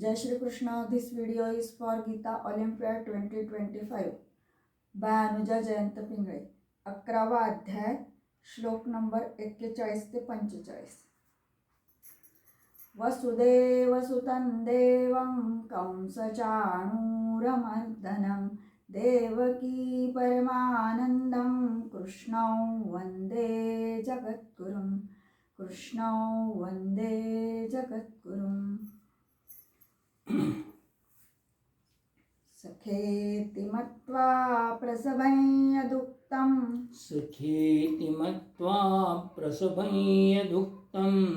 Jai Shri Krishna. This video is for Gita Olympiad 2025 by Anuja Jayant Pingळे. 11वा अध्याय श्लोक number 41 ते 45. वसुदेवसुतं देवं कंसचाणूरमर्दनं देवकी परमानन्दं कृष्णौ वन्दे जगद्गुरुं. कृष्णौ वन्दे जगद्गुरुम्. सखेति मत्वा प्रसभञ्यदुक्तं सखेति मत्वा प्रसभञ्यदुक्तं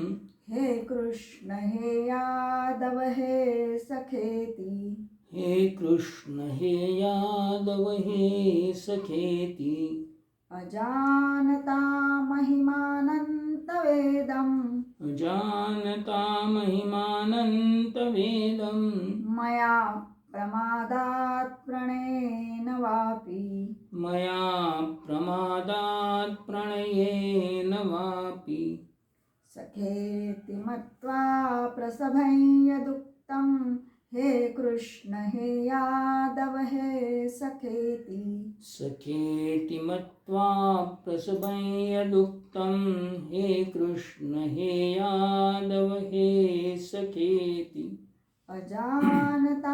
हे कृष्ण हे यादव हे सखेति. हे कृष्ण हे यादव हे सखेति. अजानता महिमानन्तवेदं अजानता महिमानन्तवेदं मया प्रमादात् प्रणयेन वापि. मया प्रमादात् प्रणयेन वापि. सखेति मत्वा प्रसभञ्यदुक्तं हे कृष्ण हे यादव हे सखेति. सखेति मत्वा प्रसभञ्यदुक्तं हे कृष्ण हे यादव हे सखेति. अजानता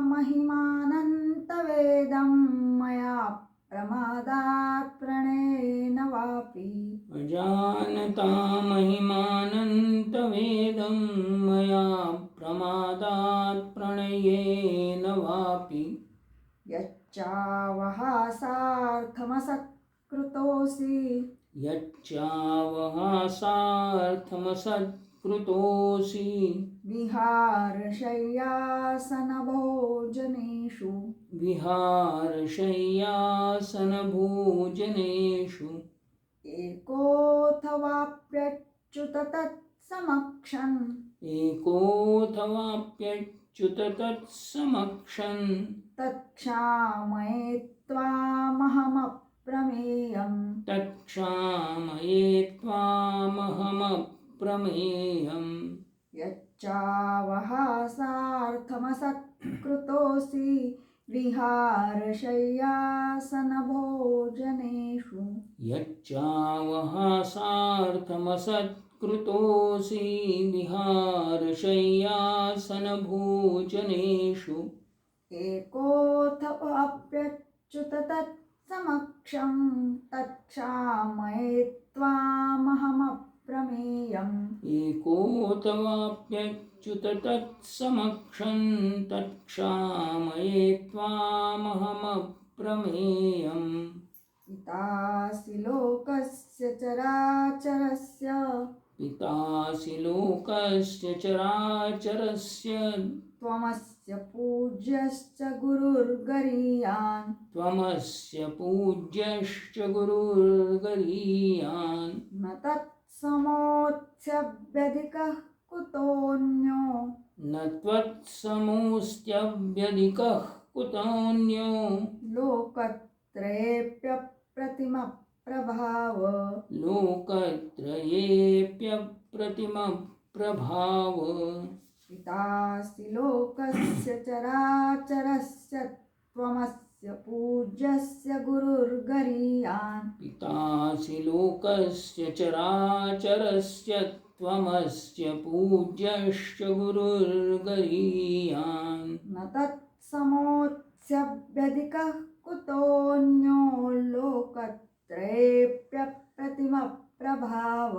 महिमानन्तवेदं मया प्रमादात् प्रणयेन वापि. अजानता महिमानन्तवेदं मया प्रमादात् प्रणयेन वापि. यच्चावहासार्थमसत्कृतोऽसि यच्चावहासार्थमसत्कृतोऽसि विहारशय्यासनभोजनेषु. विहारशय्यासनभोजनेषु एकोऽथवाप्यच्युत तत्समक्षम्. एकोऽथवाप्यच्युत तत्समक्षं तत्क्षामये त्वामहमप्रमेयम्. तत्क्षामये त्वामहमप्रमेयम्. यच्चावहासार्थमसत्कृतोऽसि विहारशय्यासनभोजनेषु. यच्चावहासार्थमसत्कृतोऽसि विहारशय्यासनभोजनेषु एकोऽथवाप्यच्युत तत्समक्षम्. तत्क्षामये त्वामहमप्रमेयम्. एकोऽथवाप्यच्युत तत्समक्षं तत्क्षामये त्वामहमप्रमेयम्. पितासि लोकस्य चराचरस्य पितासि लोकस्य चराचरस्य त्वमस्य पूज्यश्च गुरुर्गरीयान्. त्वमस्य पूज्यश्च गुरुर्गरीयान्. न तत्समोऽस्त्यभ्यधिकः कुतोऽन्यो न त्वत्समोऽस्त्यभ्यधिकः कुतोऽन्यो लोकत्रयेऽप्यप्रतिमप्रभाव. लोकत्रयेऽप्यप्रतिमप्रभाव. पितासि लोकस्य चराचरस्य त्वमस्य पूज्यस्य गुरुर्गरीयान्. पितासि लोकस्य चराचरस्य त्वमस्य पूज्यश्च गुरुर्गरीयान्. न तत्समोऽस्त्यभ्यधिकः कुतोऽन्यो लोकत्रयेऽप्यप्रतिमप्रभाव.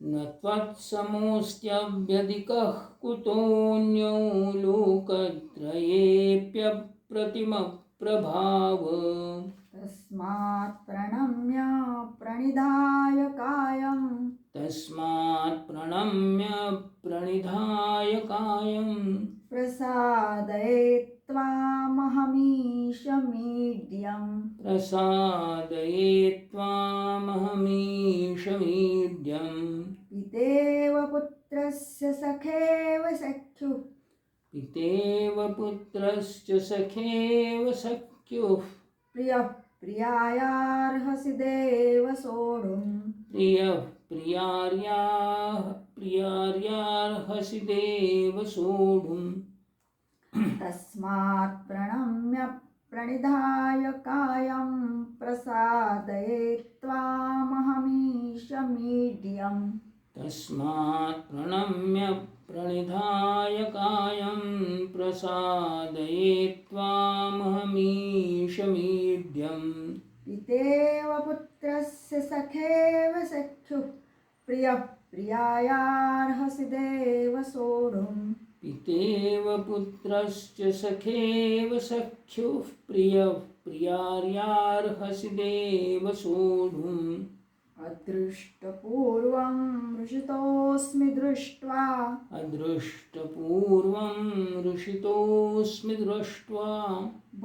न त्वत्समोऽस्त्यभ्यधिकः कुतोऽन्यो लोकत्रयेऽप्यप्रतिमप्रभाव. तस्मात् प्रणम्य प्रणिधाय कायं. तस्मात् प्रणम्य प्रणिधाय कायं. प्रसादये त्वामहमीशमीड्यम्. प्रसादये त्वामहमीशमीड्यम्. पितेव पुत्रस्य सखेव सख्युः. पितेव पुत्रस्य सखेव सख्युः. प्रियः प्रियायार्हसि देव सोढुम्. प्रियः प्रियार्याः प्रियार्यार्हसि देव सोढुम् तस्मात् प्रणम्य प्रणिधाय कायं प्रसादये त्वामहमीशमीड्यम् तस्मात् प्रणम्य प्रणिधाय कायं प्रसादये त्वामहमीशमीड्यम् पितेव पुत्रस्य सखेव सख्युः प्रियः प्रियायार्हसि देव सोढुम् पितेव पुत्रश्च सखेव सख्युः प्रियः प्रियार्यार्हसि देव सोढुम् अदृष्टपूर्वं हृषितोऽस्मि दृष्ट्वा अदृष्टपूर्वं हृषितोऽस्मि दृष्ट्वा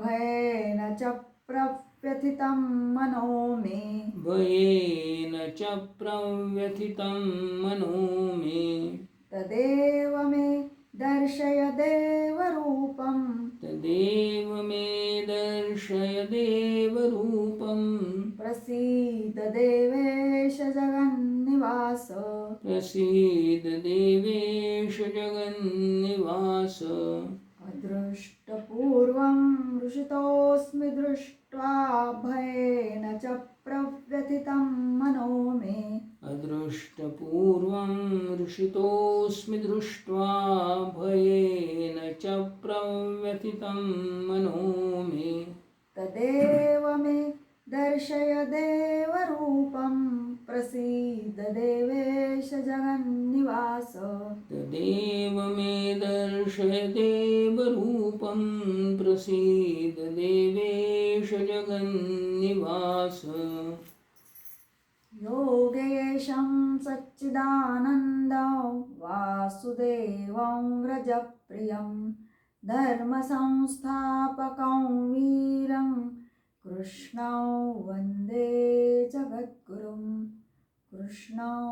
भयेन च प्रव्यथितं मनो मे भयेन च प्रव्यथितं मनो मे तदेव मे दर्शय देवरूपम् तदेव मे दर्शय देवरूपम् प्रसीद देवेश जगन्निवास प्रसीद देवेश जगन्निवास अदृष्टपूर्वं हृषितोऽस्मि दृष्ट्वा भयेन च प्रव्यथितं मनो मे अदृष्टपूर्वं हृषितोऽस्मि दृष्ट्वा भयेन च प्रव्यथितं मनो मे तदेव मे दर्शय देवरूपं प्रसीद देवेश जगन्निवास तदेव मे दर्शय देवरूपं प्रसीद देवेश जगन्निवास योगेशं सच्चिदानन्दं वासुदेवं व्रजप्रियं धर्मसंस्थापकं वीरं कृष्णं वन्दे जगद्गुरुं कृष्णं